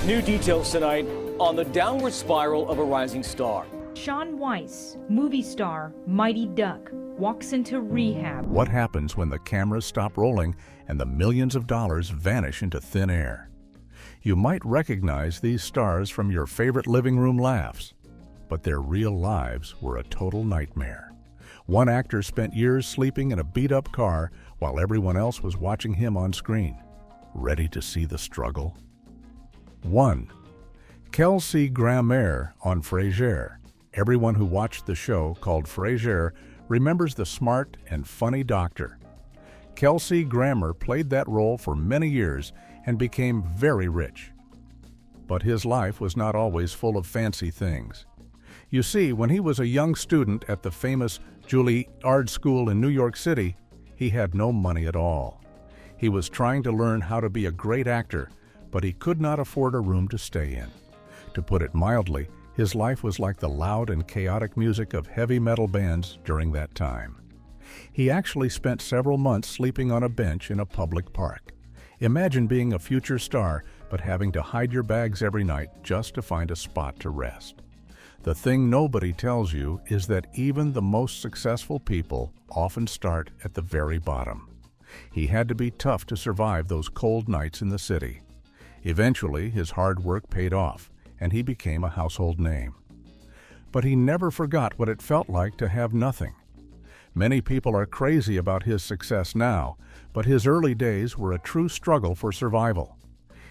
New details tonight on the downward spiral of a rising star. Shaun Weiss, movie star Mighty Duck, walks into rehab. What happens when the cameras stop rolling and the millions of dollars vanish into thin air? You might recognize these stars from your favorite living room laughs, but their real lives were a total nightmare. One actor spent years sleeping in a beat-up car while everyone else was watching him on screen. Ready to see the struggle? 1. Kelsey Grammer on Frasier. Everyone who watched the show called Frasier remembers the smart and funny doctor. Kelsey Grammer played that role for many years and became very rich. But his life was not always full of fancy things. You see, when he was a young student at the famous Juilliard School in New York City, he had no money at all. He was trying to learn how to be a great actor, but he could not afford a room to stay in. To put it mildly, his life was like the loud and chaotic music of heavy metal bands during that time. He actually spent several months sleeping on a bench in a public park. Imagine being a future star, but having to hide your bags every night just to find a spot to rest. The thing nobody tells you is that even the most successful people often start at the very bottom. He had to be tough to survive those cold nights in the city. Eventually, his hard work paid off, and he became a household name. But he never forgot what it felt like to have nothing. Many people are crazy about his success now, but his early days were a true struggle for survival.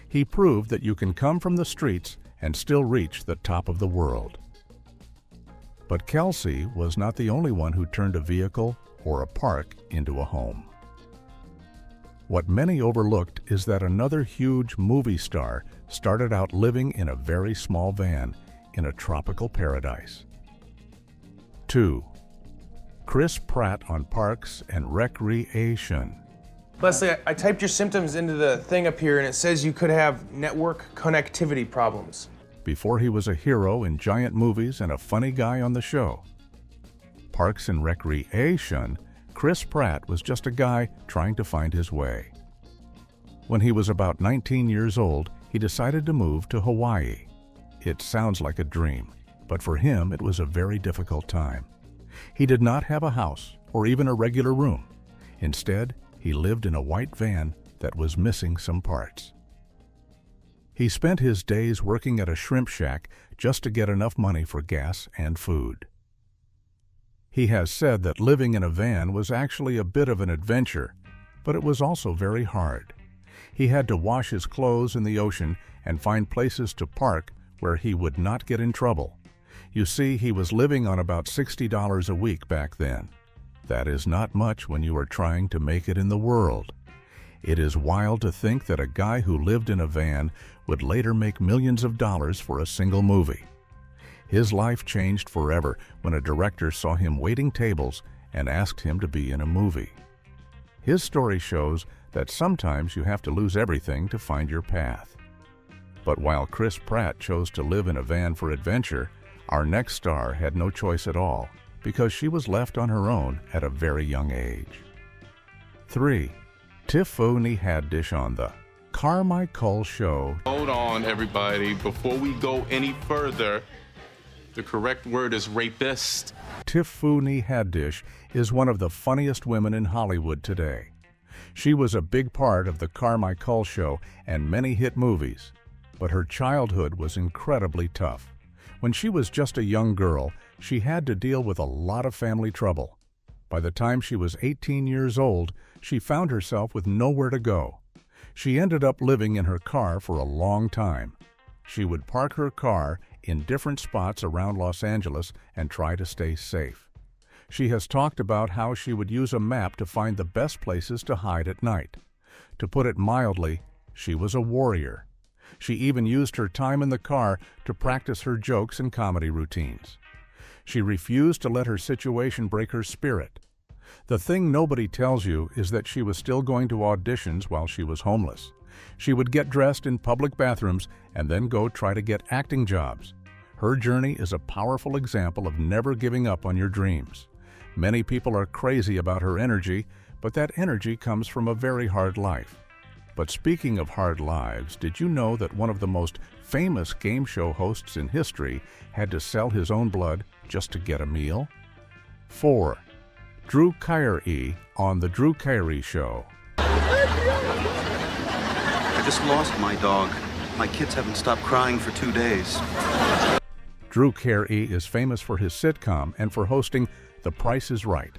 He proved that you can come from the streets and still reach the top of the world. But Kelsey was not the only one who turned a vehicle or a park into a home. What many overlooked is that another huge movie star started out living in a very small van in a tropical paradise. 2. Chris Pratt on Parks and Recreation. Leslie, I typed your symptoms into the thing up here and it says you could have network connectivity problems. Before he was a hero in giant movies and a funny guy on the show. Parks and Recreation, Chris Pratt was just a guy trying to find his way. When he was about 19 years old, he decided to move to Hawaii. It sounds like a dream, but for him it was a very difficult time. He did not have a house or even a regular room. Instead, he lived in a white van that was missing some parts. He spent his days working at a shrimp shack just to get enough money for gas and food. He has said that living in a van was actually a bit of an adventure, but it was also very hard. He had to wash his clothes in the ocean and find places to park where he would not get in trouble. You see, he was living on about $60 a week back then. That is not much when you are trying to make it in the world. It is wild to think that a guy who lived in a van would later make millions of dollars for a single movie. His life changed forever when a director saw him waiting tables and asked him to be in a movie. His story shows that sometimes you have to lose everything to find your path. But while Chris Pratt chose to live in a van for adventure, our next star had no choice at all because she was left on her own at a very young age. 3. Tiffany Haddish on the Carmichael Show. Hold on, everybody. Before we go any further, the correct word is rapist. Tiffany Haddish is one of the funniest women in Hollywood today. She was a big part of the Carmichael Show and many hit movies, but her childhood was incredibly tough. When she was just a young girl, she had to deal with a lot of family trouble. By the time she was 18 years old, she found herself with nowhere to go. She ended up living in her car for a long time. She would park her car in different spots around Los Angeles and try to stay safe. She has talked about how she would use a map to find the best places to hide at night. To put it mildly, she was a warrior. She even used her time in the car to practice her jokes and comedy routines. She refused to let her situation break her spirit. The thing nobody tells you is that she was still going to auditions while she was homeless. She would get dressed in public bathrooms and then go try to get acting jobs. Her journey is a powerful example of never giving up on your dreams. Many people are crazy about her energy, but that energy comes from a very hard life. But speaking of hard lives, did you know that one of the most famous game show hosts in history had to sell his own blood just to get a meal? 4. Drew Carey on The Drew Carey Show. I just lost my dog. My kids haven't stopped crying for 2 days. Drew Carey is famous for his sitcom and for hosting The Price is Right.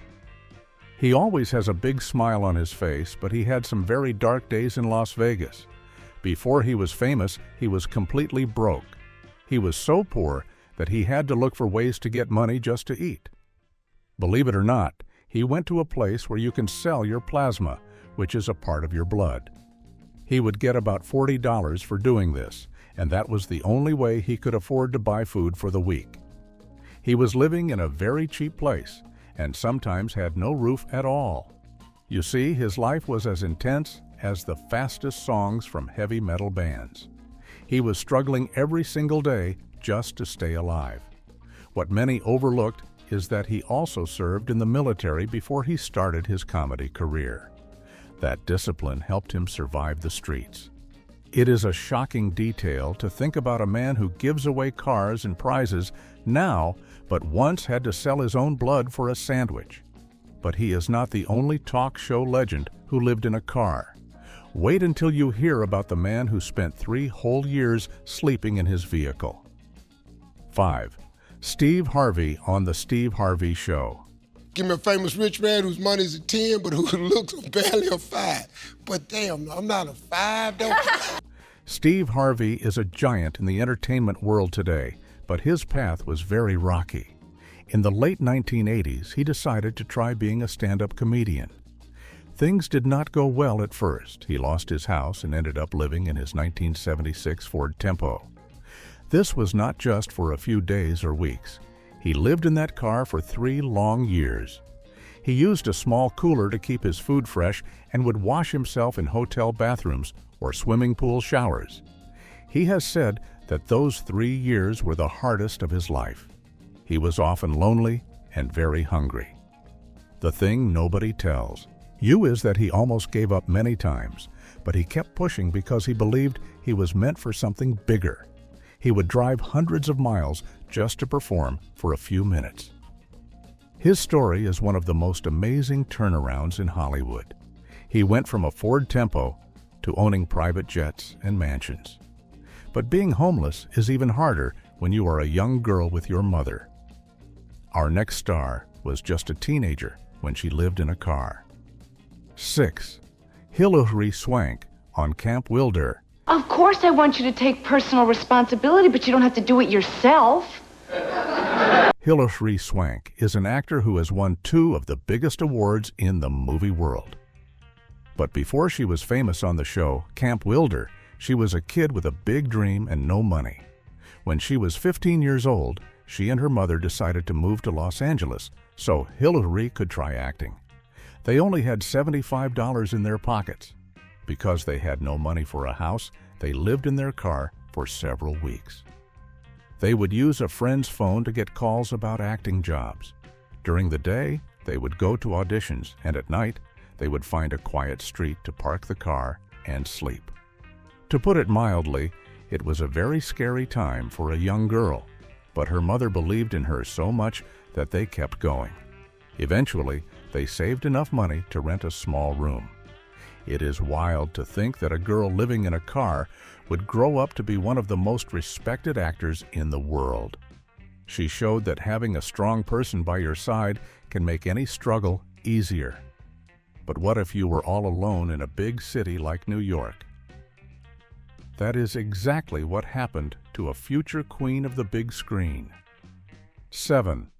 He always has a big smile on his face, but he had some very dark days in Las Vegas. Before he was famous, he was completely broke. He was so poor that he had to look for ways to get money just to eat. Believe it or not, he went to a place where you can sell your plasma, which is a part of your blood. He would get about $40 for doing this, and that was the only way he could afford to buy food for the week. He was living in a very cheap place, and sometimes had no roof at all. You see, his life was as intense as the fastest songs from heavy metal bands. He was struggling every single day just to stay alive. What many overlooked is that he also served in the military before he started his comedy career. That discipline helped him survive the streets. It is a shocking detail to think about a man who gives away cars and prizes now, but once had to sell his own blood for a sandwich. But he is not the only talk show legend who lived in a car. Wait until you hear about the man who spent 3 whole years sleeping in his vehicle. 5. Steve Harvey on The Steve Harvey Show. Give me a famous rich man whose money's a 10, but who looks barely a 5. But damn, I'm not a 5, though. Steve Harvey is a giant in the entertainment world today, but his path was very rocky. In the late 1980s, he decided to try being a stand-up comedian. Things did not go well at first. He lost his house and ended up living in his 1976 Ford Tempo. This was not just for a few days or weeks. He lived in that car for 3 long years. He used a small cooler to keep his food fresh and would wash himself in hotel bathrooms or swimming pool showers. He has said that those 3 years were the hardest of his life. He was often lonely and very hungry. The thing nobody tells you is that he almost gave up many times, but he kept pushing because he believed he was meant for something bigger. He would drive hundreds of miles just to perform for a few minutes. His story is one of the most amazing turnarounds in Hollywood. He went from a Ford Tempo to owning private jets and mansions. But being homeless is even harder when you are a young girl with your mother. Our next star was just a teenager when she lived in a car. 6. Hilary Swank on Camp Wilder. Of course I want you to take personal responsibility, but you don't have to do it yourself. Hilary Swank is an actor who has won 2 of the biggest awards in the movie world. But before she was famous on the show Camp Wilder, she was a kid with a big dream and no money. When she was 15 years old, she and her mother decided to move to Los Angeles so Hilary could try acting. They only had $75 in their pockets. Because they had no money for a house, they lived in their car for several weeks. They would use a friend's phone to get calls about acting jobs. During the day, they would go to auditions, and at night, they would find a quiet street to park the car and sleep. To put it mildly, it was a very scary time for a young girl, but her mother believed in her so much that they kept going. Eventually, they saved enough money to rent a small room. It is wild to think that a girl living in a car would grow up to be one of the most respected actors in the world. She showed that having a strong person by your side can make any struggle easier. But what if you were all alone in a big city like New York? That is exactly what happened to a future queen of the big screen. 7.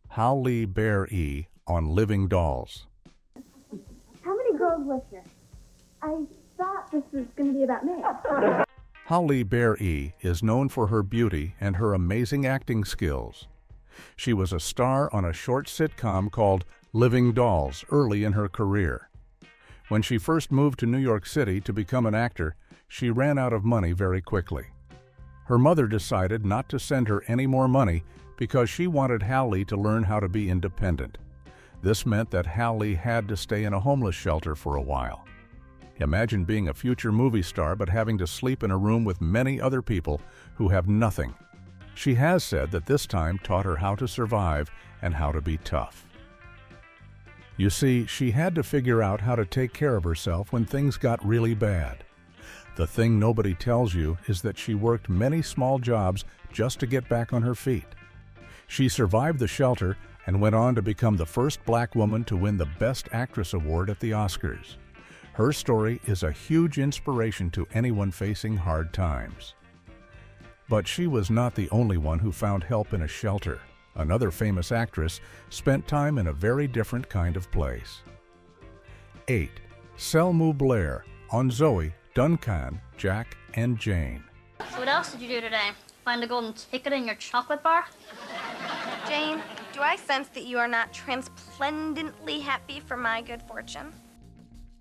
Halle Berry on Living Dolls. How many girls live here? I thought this was going to be about me. Halle Berry is known for her beauty and her amazing acting skills. She was a star on a short sitcom called Living Dolls early in her career. When she first moved to New York City to become an actor, she ran out of money very quickly. Her mother decided not to send her any more money because she wanted Halle to learn how to be independent. This meant that Halle had to stay in a homeless shelter for a while. Imagine being a future movie star but having to sleep in a room with many other people who have nothing. She has said that this time taught her how to survive and how to be tough. You see, she had to figure out how to take care of herself when things got really bad. The thing nobody tells you is that she worked many small jobs just to get back on her feet. She survived the shelter and went on to become the first black woman to win the Best Actress award at the Oscars. Her story is a huge inspiration to anyone facing hard times. But she was not the only one who found help in a shelter. Another famous actress spent time in a very different kind of place. 8. Selma Blair on Zoe, Duncan, Jack, and Jane. So what else did you do today? Find a golden ticket in your chocolate bar? Jane, do I sense that you are not transplendently happy for my good fortune?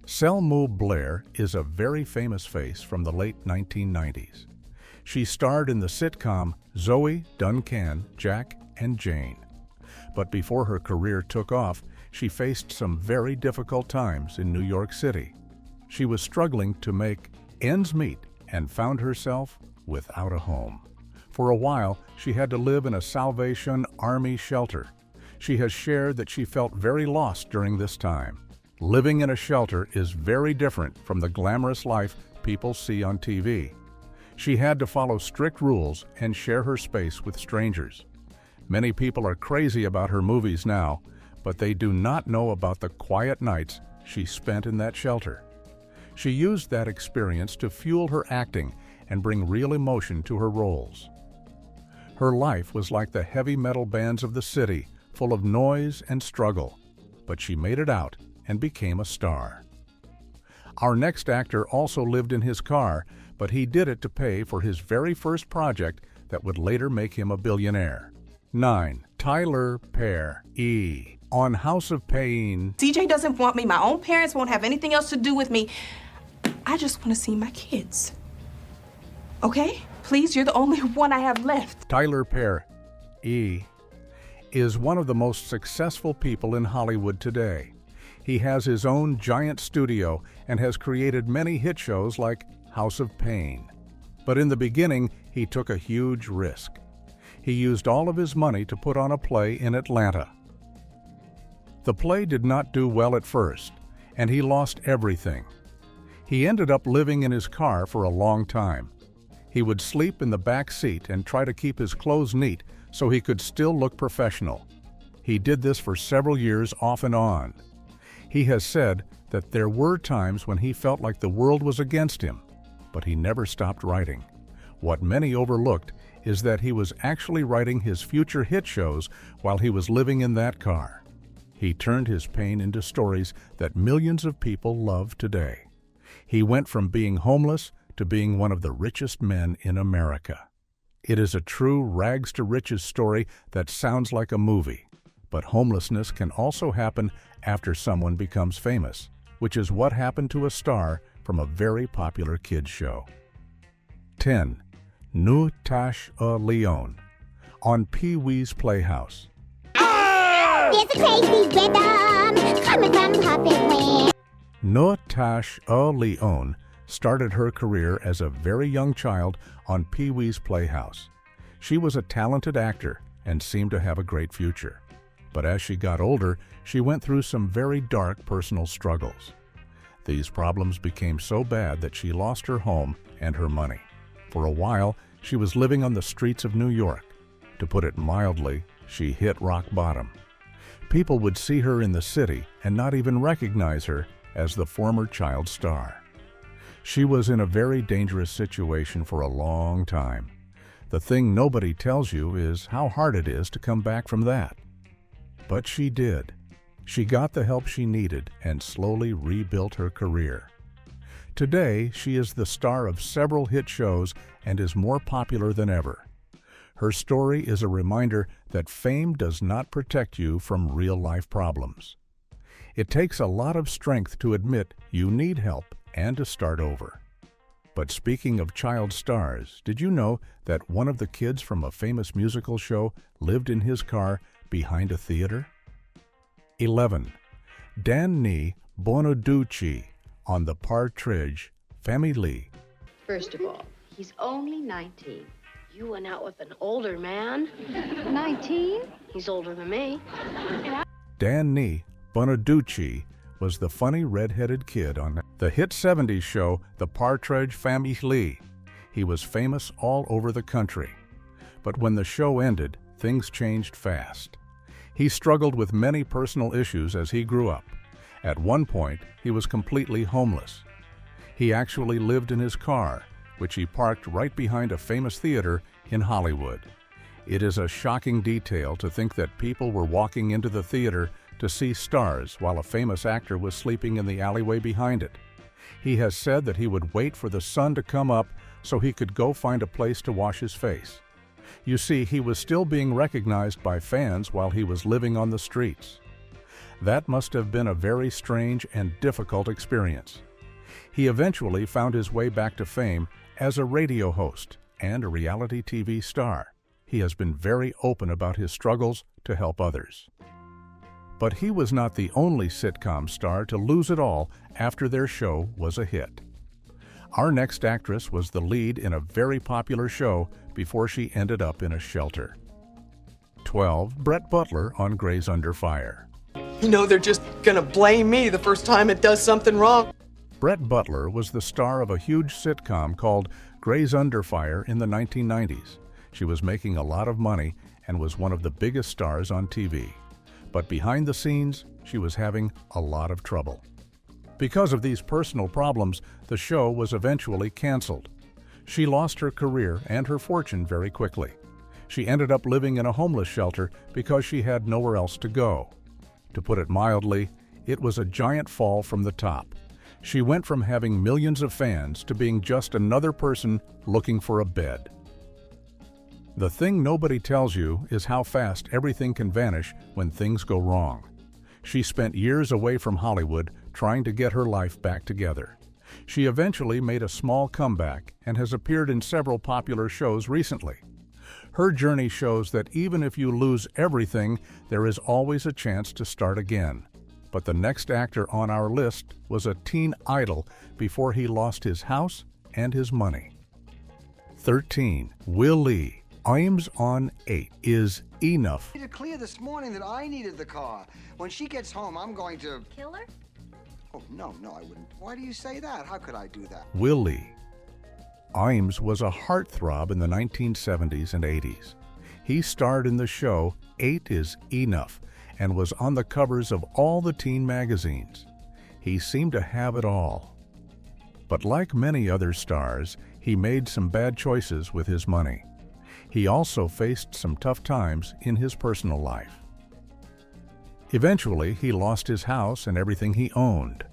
Selma Blair is a very famous face from the late 1990s. She starred in the sitcom Zoe, Duncan, Jack, and Jane. But before her career took off, she faced some very difficult times in New York City. She was struggling to make ends meet and found herself without a home. For a while, she had to live in a Salvation Army shelter. She has shared that she felt very lost during this time. Living in a shelter is very different from the glamorous life people see on TV. She had to follow strict rules and share her space with strangers. Many people are crazy about her movies now, but they do not know about the quiet nights she spent in that shelter. She used that experience to fuel her acting and bring real emotion to her roles. Her life was like the heavy metal bands of the city, full of noise and struggle, but she made it out and became a star. Our next actor also lived in his car, but he did it to pay for his very first project that would later make him a billionaire. 9. Tyler Perry on House of Pain. CJ doesn't want me. My own parents won't have anything else to do with me. I just want to see my kids. Okay? Please, you're the only one I have left. Tyler Perry is one of the most successful people in Hollywood today. He has his own giant studio and has created many hit shows like House of Pain. But in the beginning, he took a huge risk. He used all of his money to put on a play in Atlanta. The play did not do well at first, and he lost everything. He ended up living in his car for a long time. He would sleep in the back seat and try to keep his clothes neat so he could still look professional. He did this for several years off and on. He has said that there were times when he felt like the world was against him, but he never stopped writing. What many overlooked is that he was actually writing his future hit shows while he was living in that car. He turned his pain into stories that millions of people love today. He went from being homeless to being one of the richest men in America. It is a true rags to riches story that sounds like a movie, but homelessness can also happen after someone becomes famous, which is what happened to a star from a very popular kids show. 10. Natasha Lyonne on Pee-wee's Playhouse. There's a crazy rhythm coming from Puppet. Natasha Lyonne started her career as a very young child on Pee-wee's Playhouse. She was a talented actor and seemed to have a great future. But as she got older, she went through some very dark personal struggles. These problems became so bad that she lost her home and her money. For a while, she was living on the streets of New York. To put it mildly, she hit rock bottom. People would see her in the city and not even recognize her as the former child star. She was in a very dangerous situation for a long time. The thing nobody tells you is how hard it is to come back from that. But she did. She got the help she needed and slowly rebuilt her career. Today, she is the star of several hit shows and is more popular than ever. Her story is a reminder that fame does not protect you from real-life problems. It takes a lot of strength to admit you need help and to start over. But speaking of child stars, did you know that one of the kids from a famous musical show lived in his car behind a theater? 11. Danny Bonaducci on the Partridge Family. First of all, he's only 19. You went out with an older man? 19? He's older than me. Danny Bonaducci was the funny red-headed kid on the hit 70s show The Partridge Family. He was famous all over the country. But when the show ended, things changed fast. He struggled with many personal issues as he grew up. At one point, he was completely homeless. He actually lived in his car, which he parked right behind a famous theater in Hollywood. It is a shocking detail to think that people were walking into the theater to see stars while a famous actor was sleeping in the alleyway behind it. He has said that he would wait for the sun to come up so he could go find a place to wash his face. You see, he was still being recognized by fans while he was living on the streets. That must have been a very strange and difficult experience. He eventually found his way back to fame as a radio host and a reality TV star. He has been very open about his struggles to help others. But he was not the only sitcom star to lose it all after their show was a hit. Our next actress was the lead in a very popular show before she ended up in a shelter. 12. Brett Butler on Grey's Under Fire. You know they're just gonna blame me the first time it does something wrong. Brett Butler was the star of a huge sitcom called Grey's Under Fire in the 1990s. She was making a lot of money and was one of the biggest stars on TV. But behind the scenes, she was having a lot of trouble. Because of these personal problems, the show was eventually canceled. She lost her career and her fortune very quickly. She ended up living in a homeless shelter because she had nowhere else to go. To put it mildly, it was a giant fall from the top. She went from having millions of fans to being just another person looking for a bed. The thing nobody tells you is how fast everything can vanish when things go wrong. She spent years away from Hollywood trying to get her life back together. She eventually made a small comeback and has appeared in several popular shows recently. Her journey shows that even if you lose everything, there is always a chance to start again. But the next actor on our list was a teen idol before he lost his house and his money. 13. Will Lee. Imes on 8 is enough. I made it clear this morning that I needed the car. When she gets home, I'm going to... Kill her? Oh, no, I wouldn't. Why do you say that? How could I do that? Will Lee. Imes was a heartthrob in the 1970s and 80s. He starred in the show 8 is Enough and was on the covers of all the teen magazines. He seemed to have it all. But like many other stars, he made some bad choices with his money. He also faced some tough times in his personal life. Eventually, he lost his house and everything he owned.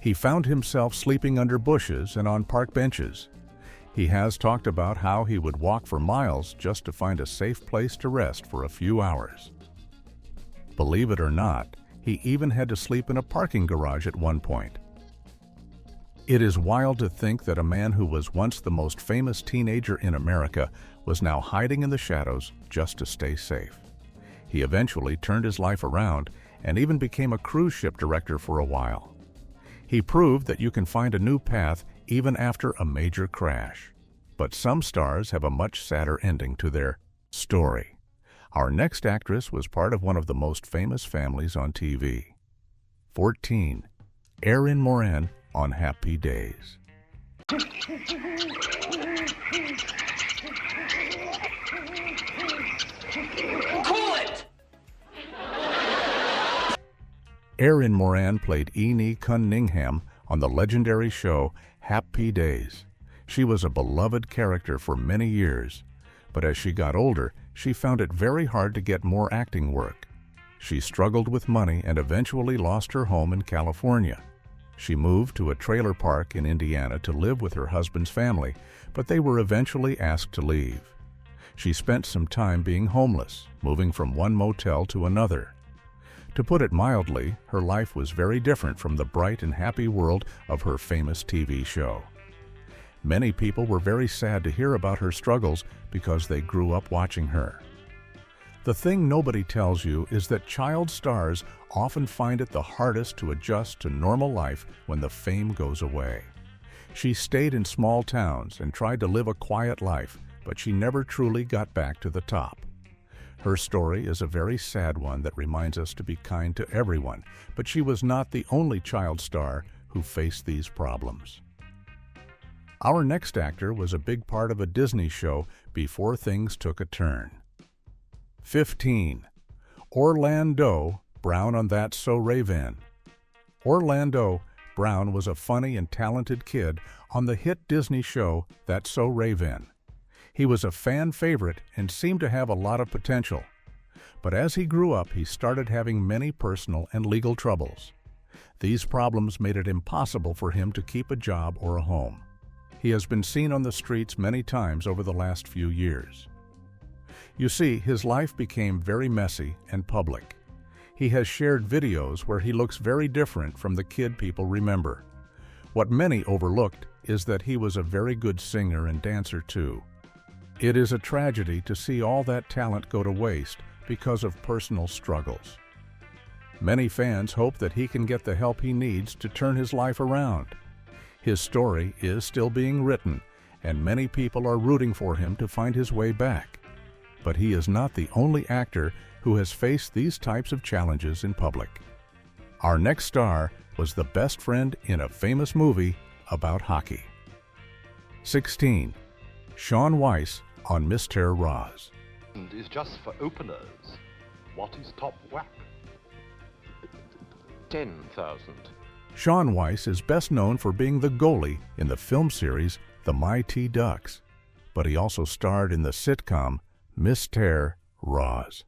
He found himself sleeping under bushes and on park benches. He has talked about how he would walk for miles just to find a safe place to rest for a few hours. Believe it or not, he even had to sleep in a parking garage at one point. It is wild to think that a man who was once the most famous teenager in America was now hiding in the shadows just to stay safe. He eventually turned his life around and even became a cruise ship director for a while. He proved that you can find a new path even after a major crash. But some stars have a much sadder ending to their story. Our next actress was part of one of the most famous families on TV. 14. Erin Moran on Happy Days. Cool it! Erin Moran played Eni Cunningham on the legendary show Happy Days. She was a beloved character for many years, but as she got older, she found it very hard to get more acting work. She struggled with money and eventually lost her home in California. She moved to a trailer park in Indiana to live with her husband's family, but they were eventually asked to leave. She spent some time being homeless, moving from one motel to another. To put it mildly, her life was very different from the bright and happy world of her famous TV show. Many people were very sad to hear about her struggles because they grew up watching her. The thing nobody tells you is that child stars often find it the hardest to adjust to normal life when the fame goes away. She stayed in small towns and tried to live a quiet life, but she never truly got back to the top. Her story is a very sad one that reminds us to be kind to everyone, but she was not the only child star who faced these problems. Our next actor was a big part of a Disney show before things took a turn. 15. Orlando Brown on That's So Raven. Orlando Brown was a funny and talented kid on the hit Disney show That's So Raven. He was a fan favorite and seemed to have a lot of potential. But as he grew up, he started having many personal and legal troubles. These problems made it impossible for him to keep a job or a home. He has been seen on the streets many times over the last few years. You see, his life became very messy and public. He has shared videos where he looks very different from the kid people remember. What many overlooked is that he was a very good singer and dancer too. It is a tragedy to see all that talent go to waste because of personal struggles. Many fans hope that he can get the help he needs to turn his life around. His story is still being written, and many people are rooting for him to find his way back. But he is not the only actor who has faced these types of challenges in public. Our next star was the best friend in a famous movie about hockey. 16. Shaun Weiss on Mr. Roz. Is just for openers. What is top whack? 10,000. Shaun Weiss is best known for being the goalie in the film series The Mighty Ducks, but he also starred in the sitcom Mr. Roz.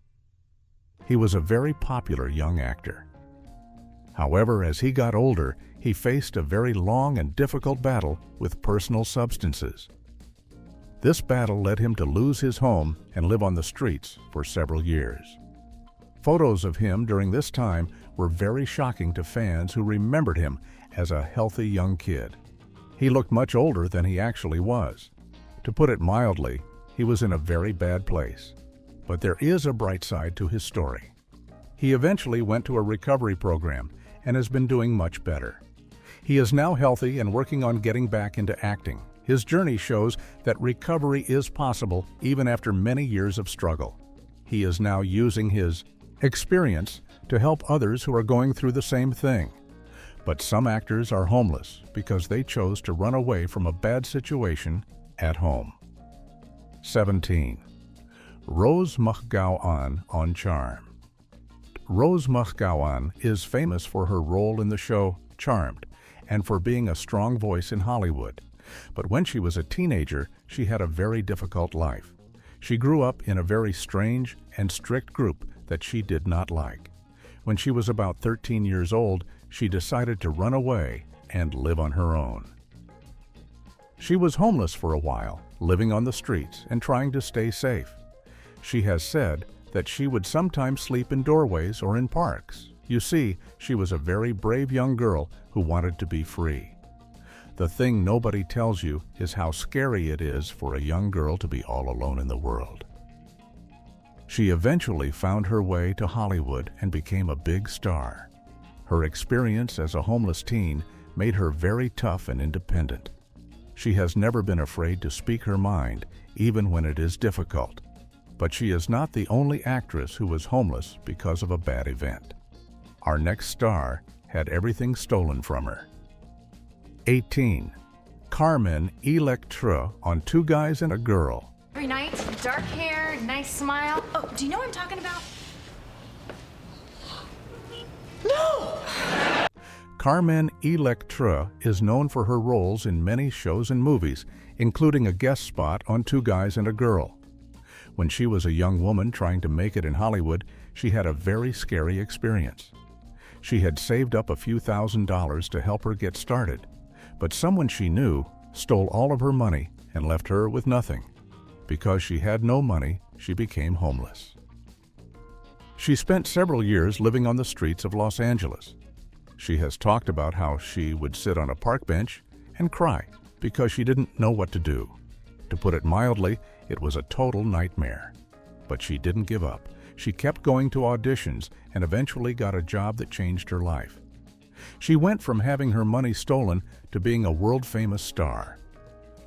He was a very popular young actor. However, as he got older, he faced a very long and difficult battle with personal substances. This battle led him to lose his home and live on the streets for several years. Photos of him during this time were very shocking to fans who remembered him as a healthy young kid. He looked much older than he actually was. To put it mildly, he was in a very bad place. But there is a bright side to his story. He eventually went to a recovery program and has been doing much better. He is now healthy and working on getting back into acting. His journey shows that recovery is possible even after many years of struggle. He is now using his experience to help others who are going through the same thing. But some actors are homeless because they chose to run away from a bad situation at home. 17. Rose McGowan on Charmed. Rose McGowan is famous for her role in the show Charmed and for being a strong voice in Hollywood. But when she was a teenager, she had a very difficult life. She grew up in a very strange and strict group that she did not like. When she was about 13 years old, she decided to run away and live on her own. She was homeless for a while, living on the streets and trying to stay safe. She has said that she would sometimes sleep in doorways or in parks. You see, she was a very brave young girl who wanted to be free. The thing nobody tells you is how scary it is for a young girl to be all alone in the world. She eventually found her way to Hollywood and became a big star. Her experience as a homeless teen made her very tough and independent. She has never been afraid to speak her mind, even when it is difficult. But she is not the only actress who was homeless because of a bad event. Our next star had everything stolen from her. 18. Carmen Electra on Two Guys and a Girl. Every night, dark hair, nice smile. Oh, do you know what I'm talking about? No! Carmen Electra is known for her roles in many shows and movies, including a guest spot on Two Guys and a Girl. When she was a young woman trying to make it in Hollywood, she had a very scary experience. She had saved up a few $1,000s to help her get started, but someone she knew stole all of her money and left her with nothing. Because she had no money, she became homeless. She spent several years living on the streets of Los Angeles. She has talked about how she would sit on a park bench and cry because she didn't know what to do. To put it mildly, it was a total nightmare. But she didn't give up. She kept going to auditions and eventually got a job that changed her life. She went from having her money stolen to being a world-famous star.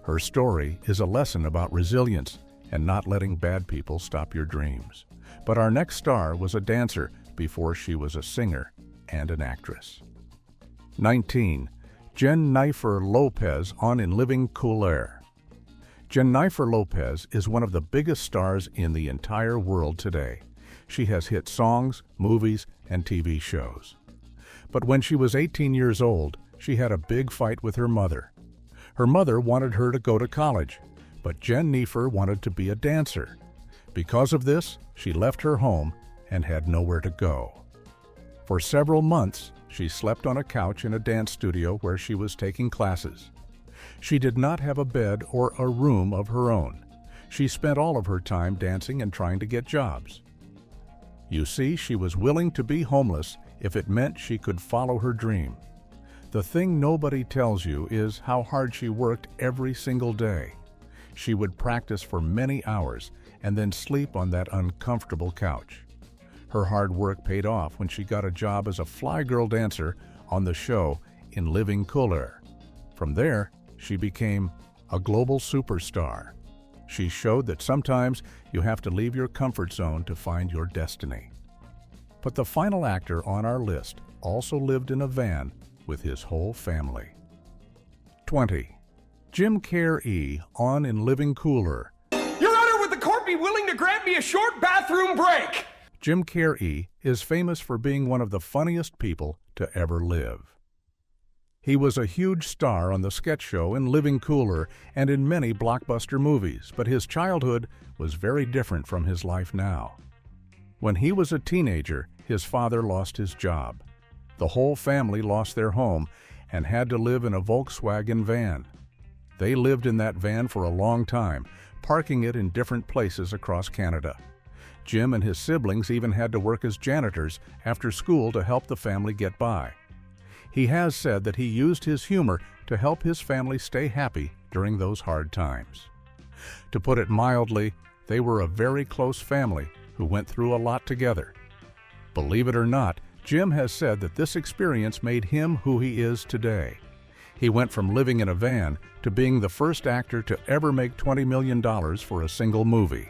Her story is a lesson about resilience and not letting bad people stop your dreams. But our next star was a dancer before she was a singer and an actress. 19. Jennifer Lopez on In Living Color. Jennifer Lopez is one of the biggest stars in the entire world today. She has hit songs, movies, and TV shows. But when she was 18 years old, she had a big fight with her mother. Her mother wanted her to go to college, but Jennifer wanted to be a dancer. Because of this, she left her home and had nowhere to go. For several months, she slept on a couch in a dance studio where she was taking classes. She did not have a bed or a room of her own. She spent all of her time dancing and trying to get jobs. You see, she was willing to be homeless if it meant she could follow her dream. The thing nobody tells you is how hard she worked every single day. She would practice for many hours and then sleep on that uncomfortable couch. Her hard work paid off when she got a job as a fly girl dancer on the show In Living Color. From there, she became a global superstar. She showed that sometimes you have to leave your comfort zone to find your destiny. But the final actor on our list also lived in a van with his whole family. 20. Jim Carrey on In Living Color. Your Honor, would the court be willing to grant me a short bathroom break? Jim Carrey is famous for being one of the funniest people to ever live. He was a huge star on the sketch show In Living Color and in many blockbuster movies, but his childhood was very different from his life now. When he was a teenager, his father lost his job. The whole family lost their home and had to live in a Volkswagen van. They lived in that van for a long time, parking it in different places across Canada. Jim and his siblings even had to work as janitors after school to help the family get by. He has said that he used his humor to help his family stay happy during those hard times. To put it mildly, they were a very close family who went through a lot together. Believe it or not, Jim has said that this experience made him who he is today. He went from living in a van to being the first actor to ever make $20 million for a single movie.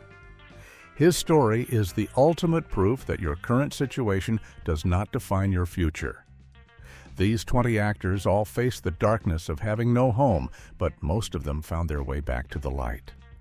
His story is the ultimate proof that your current situation does not define your future. These 20 actors all faced the darkness of having no home, but most of them found their way back to the light.